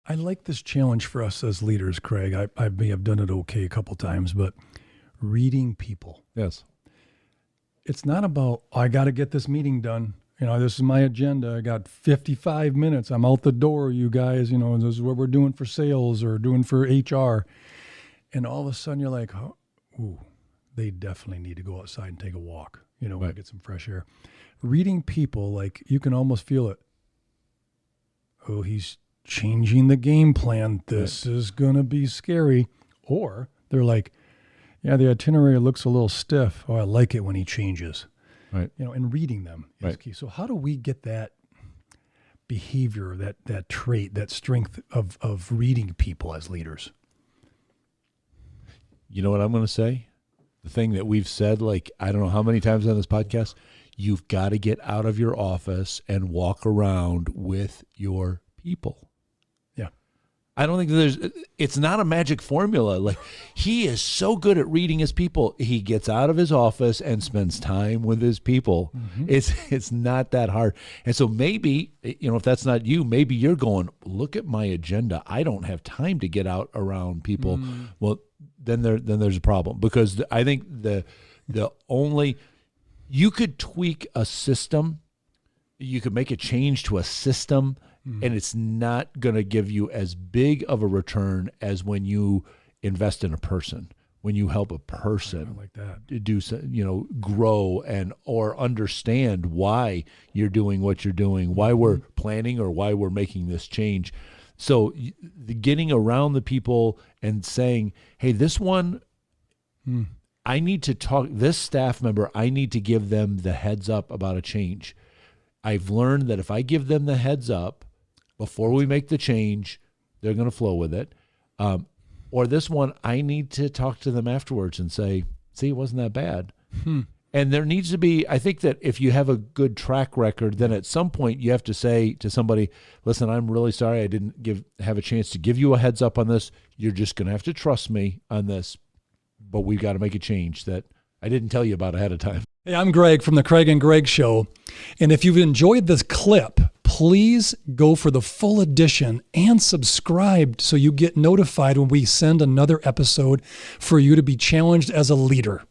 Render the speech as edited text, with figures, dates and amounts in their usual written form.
I like this challenge for us as leaders, Craig. I may have done it okay a couple times, but reading people. Yes. It's not about, oh, I got to get this meeting done. This is my agenda. I got 55 minutes. I'm out the door, you guys. This is what we're doing for sales or doing for HR. And all of a sudden you're like, oh, ooh, they definitely need to go outside and take a walk, Right. get some fresh air. Reading people, like you can almost feel it. Oh, he's changing the game plan. This is going to be scary. Or they're like, yeah, the itinerary looks a little stiff. Oh, I like it when he changes. Right. And reading them is Right. key. So how do we get that behavior, that trait, that strength of reading people as leaders? You know what I'm going to say? The thing that we've said, like, I don't know how many times on this podcast, you've got to get out of your office and walk around with your people. Yeah. I don't think it's not a magic formula. Like, he is so good at reading his people. He gets out of his office and spends time with his people. Mm-hmm. It's not that hard. And so maybe, if that's not you, maybe you're going, look at my agenda. I don't have time to get out around people. Well, then there's a problem, because I think you could tweak a system, you could make a change to a system, and it's not going to give you as big of a return as when you invest in a person, when you help a person I like that. do, grow or understand why you're doing what you're doing, why we're planning or why we're making this change. So the getting around the people and saying, hey, this one, I need to talk, this staff member, I need to give them the heads up about a change. I've learned that if I give them the heads up before we make the change, they're going to flow with it. Or this one, I need to talk to them afterwards and say, see, it wasn't that bad. And there needs to be, I think that if you have a good track record, then at some point you have to say to somebody, listen, I'm really sorry I didn't have a chance to give you a heads up on this. You're just going to have to trust me on this, but we've got to make a change that I didn't tell you about ahead of time. Hey, I'm Greg from the Craig and Greg Show. And if you've enjoyed this clip, please go for the full edition and subscribe so you get notified when we send another episode for you to be challenged as a leader.